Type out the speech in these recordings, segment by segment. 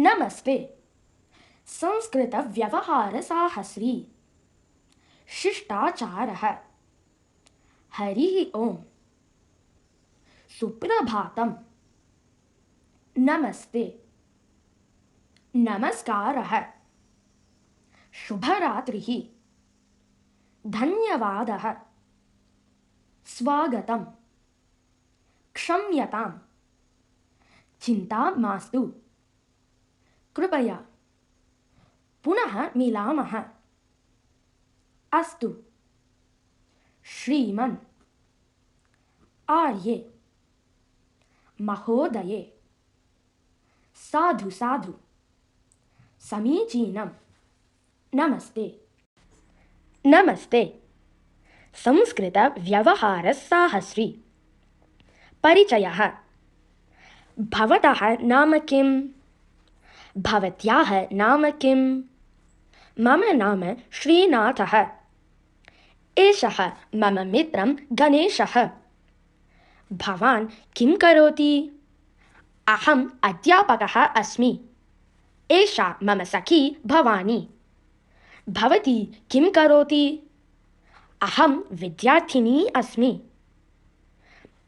नमस्ते। संस्कृतव्यवहारसाहस्री शिष्टाचारः। हरिः ओम्। सुप्रभातम्। नमस्ते। नमस्कारः। शुभरात्रिः। धन्यवादः। स्वागतम्। क्षम्यताम्। चिन्ता मास्तु। कृपया पुनः मिलामः। अस्तु। श्रीमन्, आर्ये, महोदये, साधु साधु, समीचीनम्। नमस्ते। नमस्ते। संस्कृतव्यवहारसाहस्री। परिचयः। भवतः नाम किम्? भवत्याः नाम किम्? मम नाम श्रीनाथः। एषः मम मित्रं गणेशः। भवान् किं करोति? अहम् अध्यापकः अस्मि। एषा मम सखी भवानी। भवती किं करोति? अहं विद्यार्थिनी अस्मि।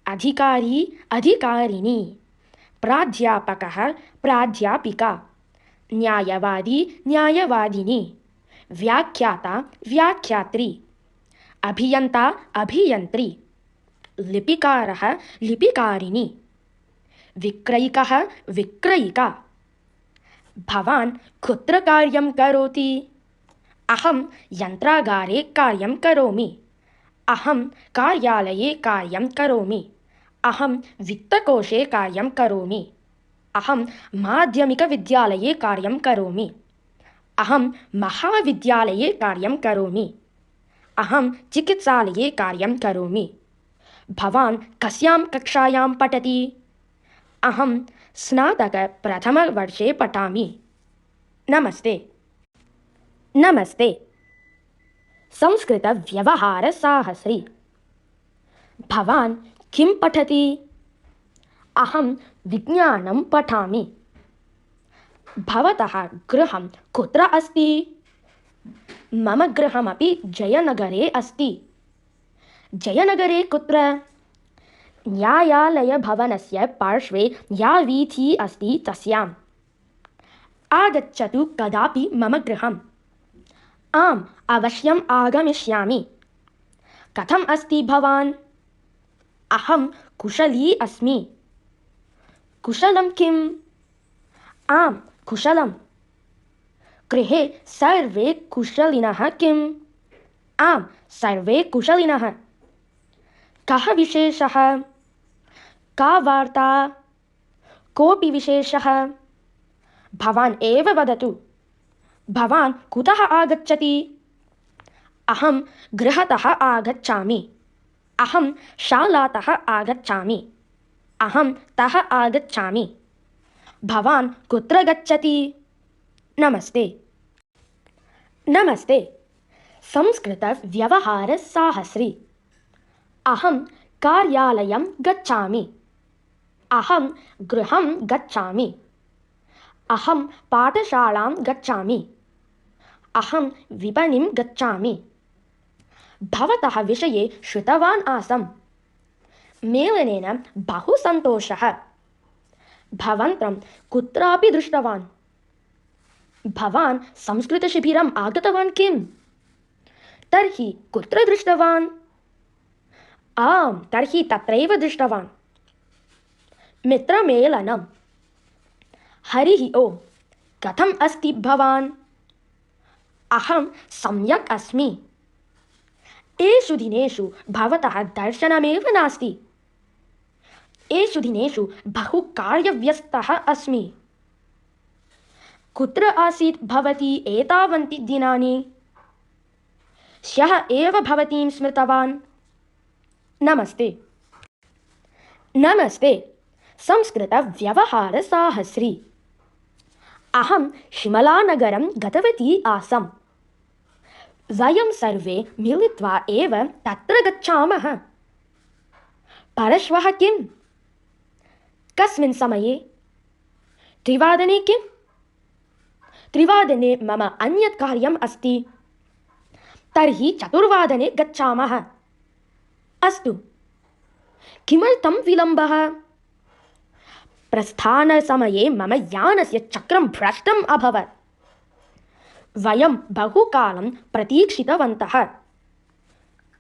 अधिकारी अधिकारिणी, प्राध्यापकः प्राध्यापिका, न्यायवादी न्यायवादिनी, व्याख्याता व्याख्यात्री, अभियन्ता अभियन्त्री, लिपिकारः लिपिकारिणी, विक्रयिकः विक्रयिका। भवान् कुत्र कार्यं करोति? अहं यन्त्रागारे कार्यं करोमि। अहं कार्यालये कार्यं करोमि। अहं वित्तकोशे कार्यं करोमि। अहं माध्यमिकविद्यालये कार्यं करोमि। अहं महाविद्यालये कार्यं करोमि। अहं चिकित्सालये कार्यं करोमि। भवान् कस्यां कक्षायां पठति? अहं स्नातकप्रथमवर्षे पठामि। नमस्ते। नमस्ते। संस्कृतव्यवहारसाहस्री। भवान् किं पठति? अहं विज्ञानं पठामि। भवतः गृहं कुत्र अस्ति? मम गृहमपि जयनगरे अस्ति। जयनगरे कुत्र? न्यायालयभवनस्य पार्श्वे या वीथिः अस्ति तस्याम्। आगच्छतु कदापि मम गृहम्। आम्, अवश्यम् आगमिष्यामि। कथम् अस्ति भवान्? अहं कुशली अस्मि। कुशलं किम्? आम्, कुशलम्। गृहे सर्वे कुशलिनः किम्? आम्, सर्वे कुशलिनः। कः विशेषः? का वार्ता? कोऽपि विशेषः? भवान् एव वदतु। भवान् कुतः आगच्छति? अहं गृहतः आगच्छामि। अहं शालातः आगच्छामि। अहं तः आगच्छामि। भवान् कुत्र गच्छति? नमस्ते। नमस्ते। संस्कृतव्यवहारसाहस्री। अहं कार्यालयं गच्छामि। अहं गृहं गच्छामि। अहं पाठशालां गच्छामि। अहं विपणिं गच्छामि। भवतः विषये श्रुतवान् आसम्। मेलनेन बहु सन्तोषः। भवन्तं कुत्रापि दृष्टवान्। भवान् संस्कृतशिबिरम् आगतवान् किम्? तर्हि कुत्र दृष्टवान्? आम्, तर्हि तत्रैव दृष्टवान्। मित्रमेलनम्। हरिः ओम्। कथम् अस्ति भवान्? अहं सम्यक् अस्मि। एषु दिनेषु भवतः दर्शनमेव नास्ति। एषु दिनेषु बहु कार्यव्यस्तः अस्मि। कुत्र आसीत् भवती एतावन्ति दिनानि? ह्यः एव भवतीं स्मृतवान्। नमस्ते। नमस्ते। संस्कृतव्यवहारसाहस्री। अहं शिमलानगरं गतवती आसम्। वयं सर्वे मिलित्वा एव तत्र गच्छामः। परश्वः किम्? कस्मिन् समये? 3 वादने किम्? 3 मम अन्यत् कार्यम् अस्ति। तर्हि 4 गच्छामः। अस्तु। किमर्थं विलम्बः? प्रस्थानसमये मम यानस्य चक्रं भ्रष्टम् अभवत्। वयं बहुकालं प्रतीक्षितवन्तः।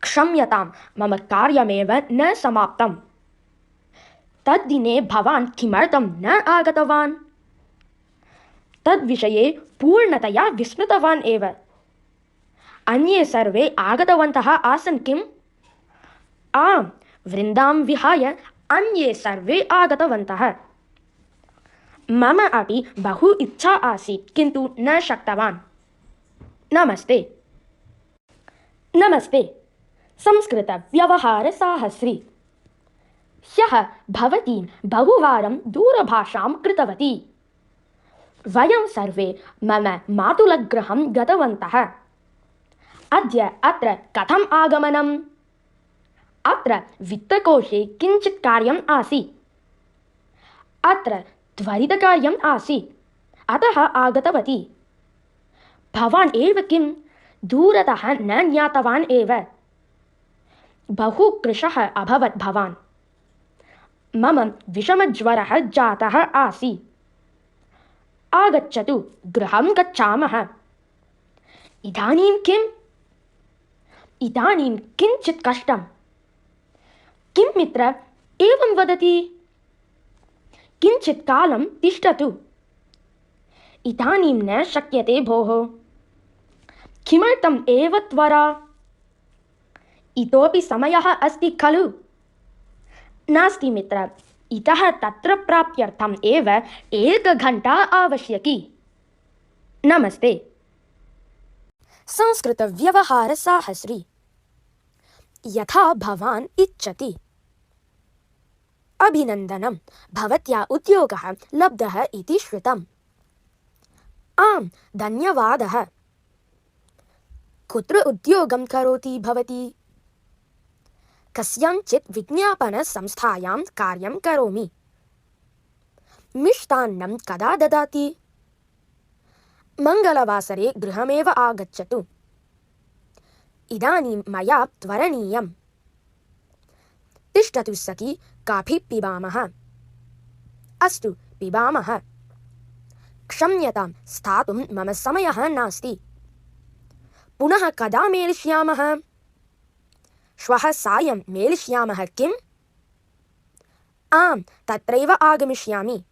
क्षम्यतां, मम कार्यमेव न समाप्तम्। तद्दिने भवान् किमर्थं न आगतवान्? तद्विषये पूर्णतया विस्मृतवान् एव। अन्ये सर्वे आगतवन्तः आसन् किम्? आम्, वृन्दां विहाय अन्ये सर्वे आगतवन्तः। मम अपि बहु इच्छा आसीत्, किन्तु न शक्तवान्। नमस्ते। नमस्ते। संस्कृतव्यवहारसाहस्री। ह्यः भवतीं बहुवारं दूरभाषां कृतवती। वयं सर्वे मम मातुलगृहं गतवन्तः। अद्य अत्र कथम् आगमनम्? अत्र वित्तकोशे किञ्चित् कार्यम् आसीत्। अत्र त्वरितकार्यम् आसीत्, अतः आगतवती। भवान् एव किं? दूरतः न ज्ञातवान् एव। बहु कृशः अभवत् भवान्। मम विषमज्वरः जातः आसीत्। आगच्छतु, गृहं गच्छामः। इदानीं किम्? इदानीं किञ्चित् कष्टम्। किं मित्र एवं वदति? किञ्चित् कालं तिष्ठतु। इदानीं न शक्यते भोः। किमर्थम् एव त्वरा? इतोपि समयः अस्ति खलु? नास्ति मित्र, इतः तत्र प्राप्त्यर्थम् एव 1 घण्टा आवश्यकी। नमस्ते। संस्कृतव्यवहारसाहस्री। यथा भवान् इच्छति। अभिनन्दनं, भवत्या उद्योगः लब्धः इति श्रुतम्। आम्, धन्यवादः। कुत्र उद्योगं करोति भवती? कस्याञ्चित् विज्ञापनसंस्थायां कार्यं करोमि। मिष्टान्नं कदा ददाति? मङ्गलवासरे गृहमेव आगच्छतु। इदानीं मया त्वरणीयम्। तिष्ठतु सखी, काफी पिबामः। अस्तु, पिबामः। क्षम्यतां, स्थातुं मम समयः नास्ति। पुनः कदा मेलिष्यामः? श्वः सायं मेलिष्यामः किम्? आम्, तत्रैव आगमिष्यामि।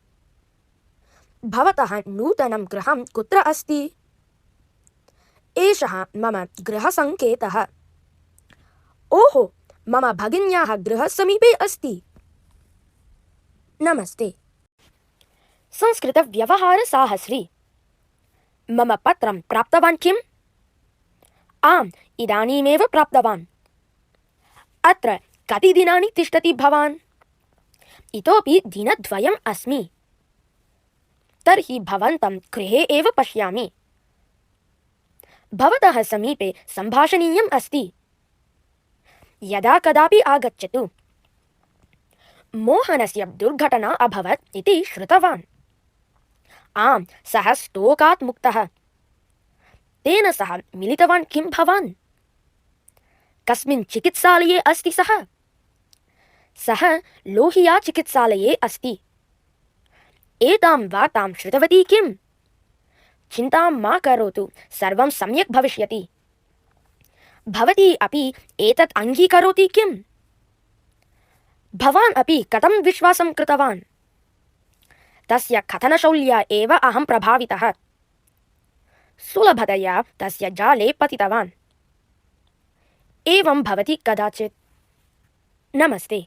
भवतः नूतनं गृहं कुत्र अस्ति? एषः मम गृहसङ्केतः। ओहो, मम भगिन्याः गृहसमीपे अस्ति। नमस्ते। संस्कृतव्यवहारसाहस्री। मम पत्रं प्राप्तवान् किम्? आम्, इदानीमेव प्राप्तवान्। अत्र कति दिनानि तिष्ठति भवान्? इतोपि दिनद्वयम् अस्मि। तर्हि भवन्तं गृहे एव पश्यामि। भवतः समीपे सम्भाषणीयम् अस्ति। यदा कदापि आगच्छतु। मोहनस्य दुर्घटना अभवत् इति श्रुतवान्। आम्, सः स्टोकात् मुक्तः। तेन सह मिलितवान् किं भवान्? कस्मिन् चिकित्सालये अस्ति सः? सः लोहिया चिकित्सालये अस्ति। एतां वार्तां श्रुतवती किम्? चिन्तां मा करोतु, सर्वं सम्यक् भविष्यति। भवती अपि एतत् अङ्गीकरोति किम्? भवान् अपि कथं विश्वासं कृतवान्? तस्य कथनशौल्या एव अहं प्रभावितः। सुलभतया तस्य जाले पतितवान्। एवं भवति कदाचित्। नमस्ते।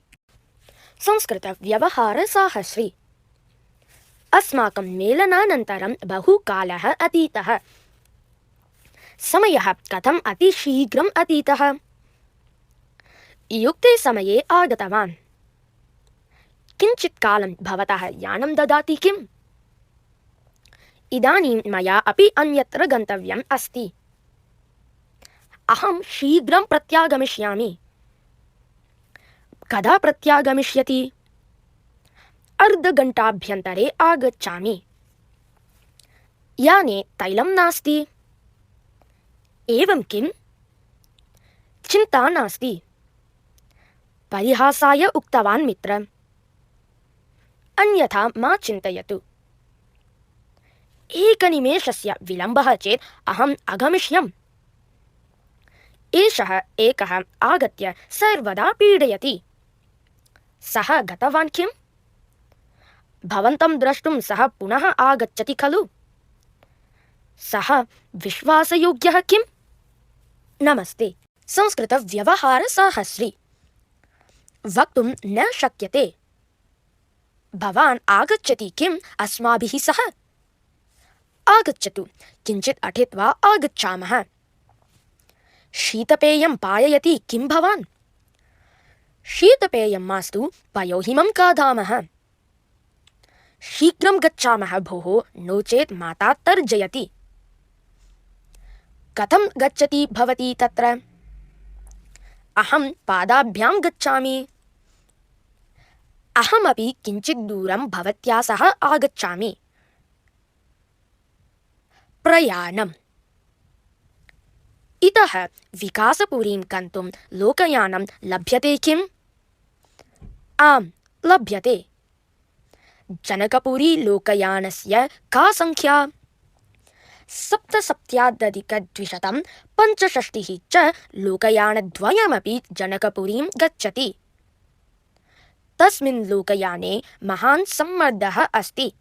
संस्कृतव्यवहारसाहस्री। अस्माकं मेलनानन्तरं बहुकालः अतीतः। समयः कथम् अतिशीघ्रम् अतीतः। युक्ते समये आगतवान्। किञ्चित् कालं भवतः यानं ददाति किम्? इदानीं मया अपि अन्यत्र गन्तव्यम् अस्ति। अहं शीघ्रं प्रत्यागमिष्यामि। कदा प्रत्यागमिष्यति? अर्धघण्टाभ्यन्तरे आगच्छामि। याने तैलं नास्ति। एवं किम्? चिन्ता नास्ति, परिहासाय उक्तवान् मित्र। अन्यथा मा चिन्तयतु। एकनिमेषस्य विलम्बः चेत् अहम् अगमिष्यम्। एषः एकः आगत्य सर्वदा पीडयति। सः गतवान् किम्? भवन्तं द्रष्टुं सः पुनः आगच्छति खलु? सः विश्वासयोग्यः किम्? नमस्ते। संस्कृतव्यवहारसाहस्री। वक्तुं न शक्यते। भवान् आगच्छति किम् अस्माभिः सह? आगच्छतु, किञ्चित् अटित्वा आगच्छामः। शीतपेयं पाययति किं भवान्? शीतपेयं मास्तु, पयोहिमं खादामः। शीघ्रं गच्छामः भोः, नो चेत् माता तर्जयति। कथं गच्छति भवती तत्र? अहं पादाभ्यां गच्छामि। अहमपि किञ्चित् दूरं भवत्या सह आगच्छामि। प्रयाणम्। इतः विकासपुरीं गन्तुं लोकयानं लभ्यते किम्? आम्, लभ्यते। जनकपुरी लोकयानस्य का संख्या? 77,265 च लोकयानद्वयमपि जनकपुरीं गच्छति। तस्मिन् लोकयाने महान् सम्मर्दः अस्ति।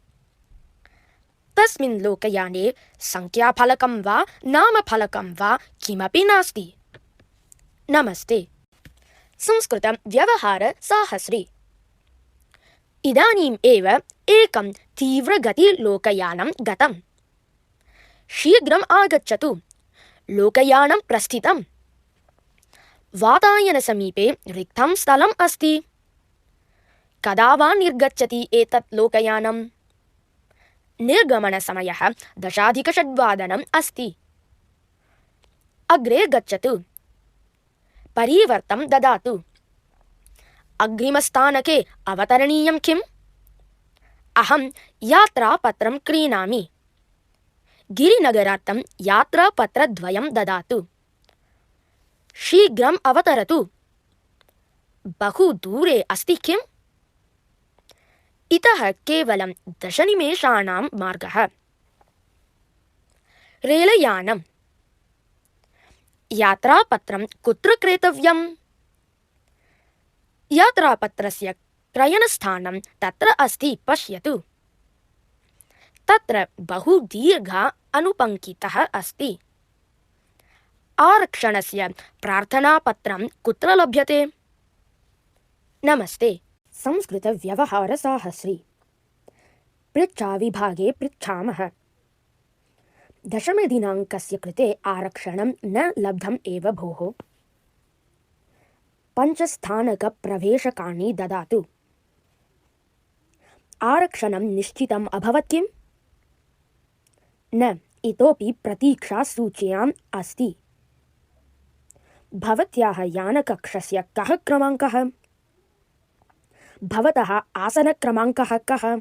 तस्मिन् लोकयाने संख्याफलकं वा नामफलकं वा किमपि नास्ति। नमस्ते। संस्कृतं व्यवहारसाहस्री। इदानीम् एव एकं तीव्रगतिलोकयानं गतम्। शीघ्रम् आगच्छतु, लोकयानं प्रस्थितम्। वातायनसमीपे रिक्तं स्थलम् अस्ति। कदा वा निर्गच्छति एतत् लोकयानम्? निर्गमनसमयः 10:06 अस्ति। अग्रे गच्छतु, परिवर्तं ददातु। अग्रिमस्थानके अवतरणीयं किम्? अहं यात्रापत्रं क्रीणामि। गिरिनगरार्थं यात्रापत्रद्वयं ददातु। शीघ्रम् अवतरतु। बहु दूरे अस्ति किम्? इतः केवलं 10 निमेषाणां मार्गः। रेलयानम्। यात्रापत्रं कुत्र क्रेतव्यम्? यात्रापत्रस्य क्रयणस्थानं तत्र अस्ति, पश्यतु। तत्र बहु दीर्घः अनुपङ्क्तिः अस्ति। आरक्षणस्य प्रार्थनापत्रं कुत्र लभ्यते? नमस्ते। संस्कृतव्यवहारसाहस्री। पृच्छाविभागे पृच्छामः। 10 कृते आरक्षणं न लब्धम् एव भोः। 5 स्थानकप्रवेशकाणि ददातु। आरक्षणं निश्चितम् अभवत् किम्? न, इतोपि प्रतीक्षासूच्याम् अस्ति। भवत्याः यानकक्षस्य कः क्रमाङ्कः? भवतः आसनक्रमाङ्कः कः?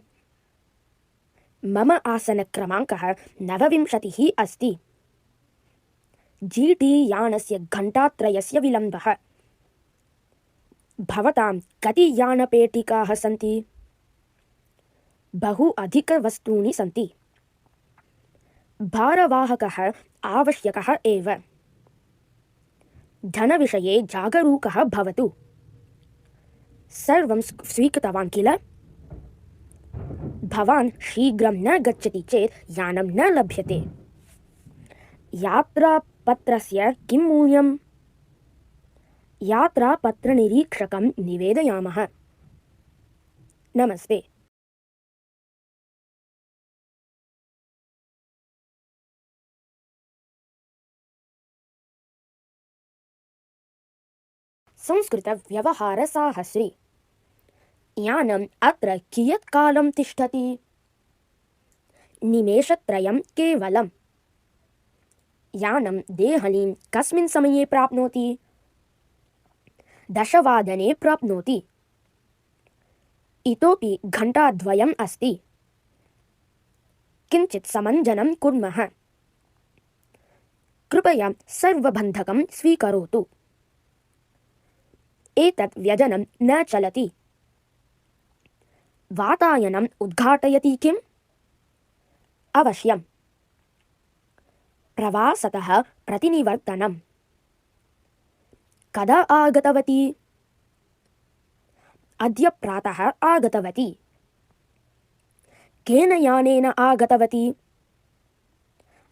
मम आसनक्रमाङ्कः 29 अस्ति। GT यानस्य घण्टात्रयस्य विलम्बः। भवतां कति यानपेटिकाः सन्ति? बहु अधिकवस्तूनि सन्ति। भारवाहकः आवश्यकः एव। धनविषये जागरूकः भवतु। सर्वं स्वीकृतवान् किल? भवान् शीघ्रं न गच्छति चेत् यानं न लभ्यते। यात्रापत्रस्य किं मूल्यम्? यात्रापत्रनिरीक्षकं निवेदयामः। नमस्ते। संस्कृतव्यवहारसाहस्री। यानम् अत्र कियत् कालं तिष्ठति? निमेषत्रयं केवलम्। यानं देहलीं कस्मिन् समये प्राप्नोति? 10 वादने प्राप्नोति। इतोपि घण्टाद्वयम् अस्ति। किञ्चित् समञ्जनं कुर्मः। कृपया सर्वबन्धकं स्वीकरोतु। एतत् व्यजनं न चलति। वातायनम् उद्घाटयति किम्? अवश्यम्। प्रवासतः प्रतिनिवर्तनम्। कदा आगतवती? अद्य प्रातः आगतवती। केन यानेन आगतवती?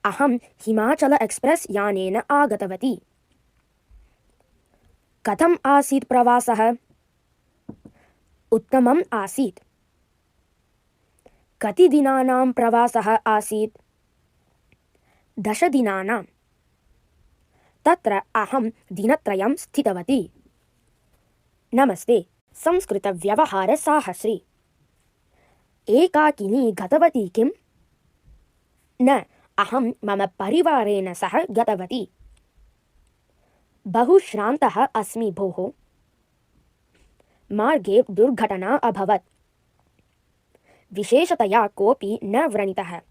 अहं हिमाचल एक्स्प्रेस् यानेन आगतवती। कथम् आसीत् प्रवासः? उत्तमम् आसीत्। कति दिनानां प्रवासः आसीत्? 10 दिनानां। तत्र अहं दिनत्रयं स्थितवती। नमस्ते, संस्कृतव्यवहारसाहस्री। एकाकिनी गतवती किम्? न, अहं मम परिवारेण सह गतवती। बहु श्रान्तः अस्मि भोः। मार्गे दुर्घटना अभवत्। विशेषतया कोऽपि न व्रणितः।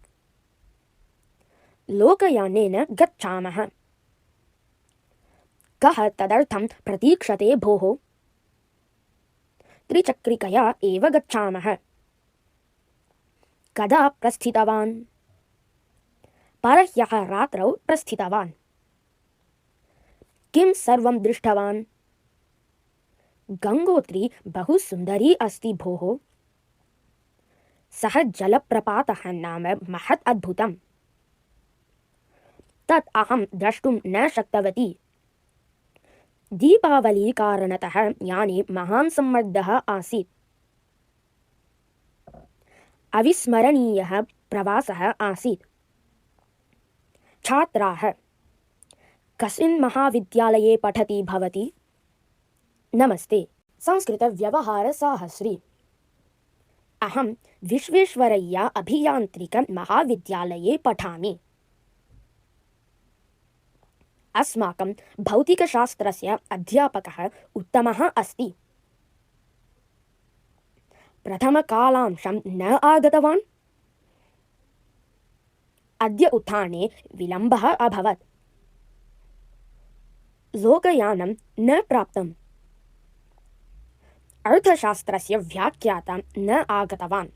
लोकयानेन गच्छामः। कः तदर्थं प्रतीक्षते भोः? त्रिचक्रिकया एव गच्छामः। कदा प्रस्थितवान्? परह्यः रात्रौ प्रस्थितवान्। किं सर्वं दृष्टवान्? गङ्गोत्री बहु सुन्दरी अस्ति भोः। सः जलप्रपातः नाम महत् अद्भुतम्। तत् अहं द्रष्टुं न शक्तवती। दीपावलीकारणतः याने महान् सम्मर्दः आसीत्। अविस्मरणीयः प्रवासः आसीत्। छात्राः: कस्मिन् महाविद्यालये पठति भवती? नमस्ते, संस्कृतव्यवहारसाहस्री। अहं विश्वेश्वरय्या अभियान्त्रिकमहाविद्यालये पठामि। अस्माकं भौतिकशास्त्रस्य अध्यापकः उत्तमः अस्ति। प्रथमकालांशं न आगतवान्? अद्य उत्थाने विलम्बः अभवत्। लोकयानं न प्राप्तम्। अर्थशास्त्रस्य व्याख्याता न आगतवान्।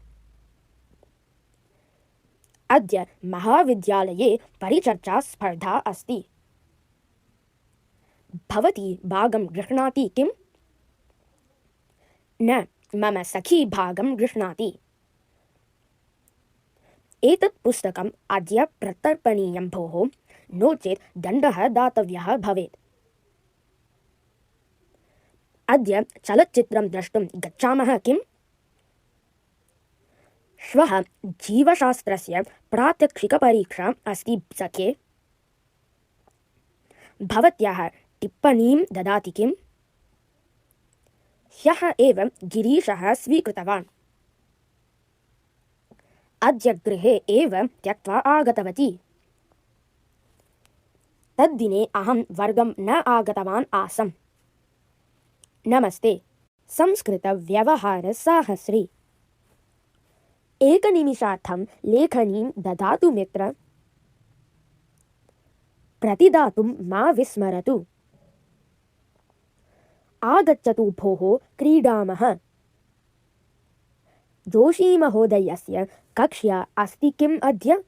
अद्य महाविद्यालये परिचर्चा स्पर्धा अस्ति। भवती भागं गृह्णाति किम्? न, मम सखी भागं गृह्णाति। एतत् पुस्तकम् अद्य प्रत्यर्पणीयं भोः, नो चेत् दण्डः दातव्यः भवेत्। अद्य चलच्चित्रं द्रष्टुं गच्छामः किम्? श्वः जीवशास्त्रस्य प्रात्यक्षिकपरीक्षा अस्ति सखे। भवत्याः टिप्पणीं ददाति किम्? ह्यः एव गिरीशः स्वीकृतवान्। अद्य गृहे एव त्यक्त्वा आगतवती। तद्दिने अहं वर्गं न आगतवान् आसम्। नमस्ते, संस्कृतव्यवहारसाहस्री। एकनिमिषार्थं लेखनीं ददातु मित्र। प्रतिदातुं मा विस्मरतु। आगच्छतु भोः, क्रीडामः। जोशीमहोदयस्य कक्ष्या अस्ति किम् अद्य?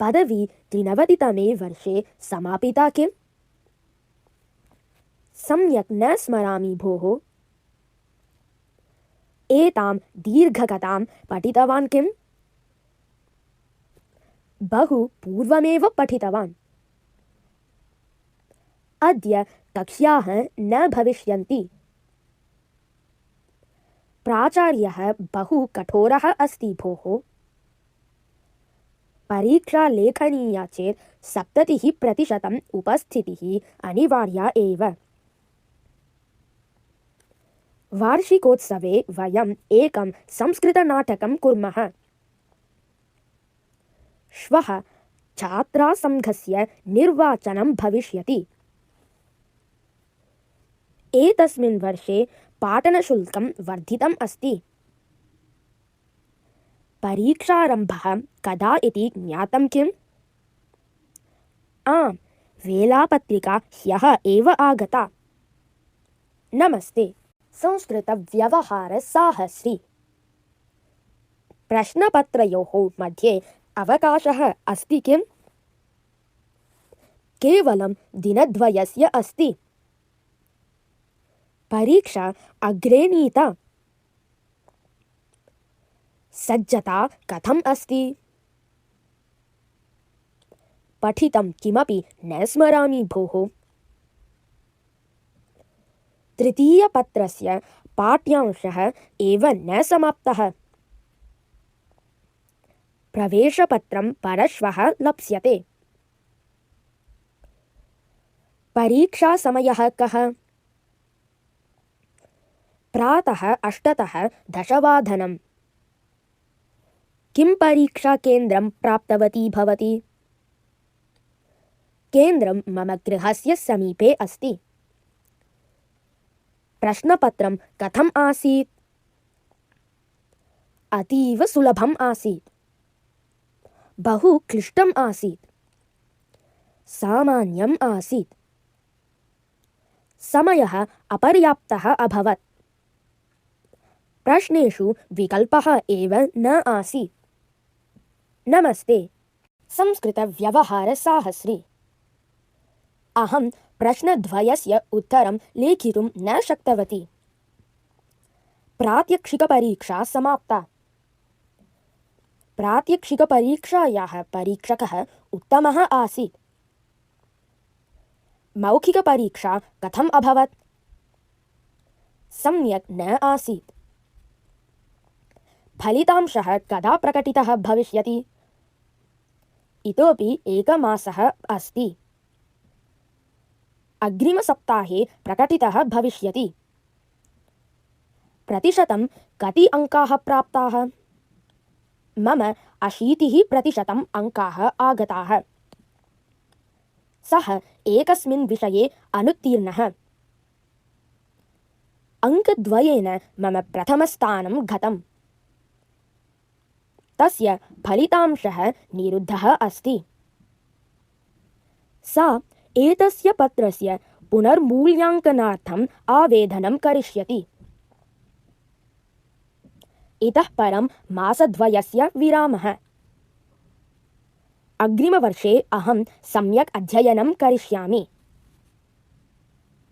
पदवी 93तमे वर्षे समापिता किम्? सम्यक् न स्मरामि भोः। एतां दीर्घकथां पठितवान् किम्? बहु पूर्वमेव पठितवान्। अद्य कक्ष्याः न भविष्यन्ति। प्राचार्यः बहु कठोरः अस्ति भोः। परीक्षा लेखनीया चेत् 70% उपस्थितिः अनिवार्या एव। वार्षिकोत्सवे वयम् एकं संस्कृतनाटकं कुर्मः। श्वः छात्रासङ्घस्य निर्वाचनं भविष्यति। एतस्मिन् वर्षे पाठनशुल्कं वर्धितम् अस्ति। परीक्षारम्भः कदा इति ज्ञातं किम्? आम्, वेलापत्रिका ह्यः एव आगता। नमस्ते, संस्कृतव्यवहारसाहस्री। प्रश्नपत्रयोः मध्ये अवकाशः अस्ति किम्? केवलं दिनद्वयस्य अस्ति। परीक्षा अग्रे नीता। सज्जता कथम् अस्ति? पठितं किमपि न स्मरामि भोः। तृतीयपत्रस्य पाठ्यांशः एव न समाप्तः। प्रवेशपत्रं परश्वः लप्स्यते। परीक्षासमयः कः? प्रातः 8:00 तः 10:00। किं परीक्षाकेन्द्रं प्राप्तवती भवती? केन्द्रं मम गृहस्य समीपे अस्ति। प्रश्नपत्रं कथम् आसीत्? अतीव सुलभम् आसीत्। बहु क्लिष्टम् आसीत्। सामान्यम् आसीत्। समयः अपर्याप्तः अभवत्। प्रश्नेषु विकल्पः एव न आसीत्। नमस्ते, संस्कृतव्यवहारसाहस्री। अहं प्रश्नद्वयस्य उत्तरं लेखितुं न शक्तवती। प्रात्यक्षिकपरीक्षा समाप्ता। प्रात्यक्षिकपरीक्षायाः परीक्षकः उत्तमः आसीत्। मौखिकपरीक्षा कथम् अभवत्? सम्यक् न आसीत्। फलितांशः कदा प्रकटितः भविष्यति? इतोपि एकमासः अस्ति। अग्रिमसप्ताहे प्रकटितः भविष्यति। प्रतिशतं कति अङ्काः प्राप्ताः? मम 80% अङ्काः आगताः। सः एकस्मिन् विषये अनुत्तीर्णः। अङ्कद्वयेन मम प्रथमस्थानं गतम्। तस्य फलितांशः निरुद्धः अस्ति। सा एतस्य पत्रस्य पुनर्मूल्याङ्कनार्थम् आवेदनं करिष्यति। इतः परं मासद्वयस्य विरामः। अग्रिमवर्षे अहं सम्यक् अध्ययनं करिष्यामि।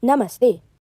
नमस्ते।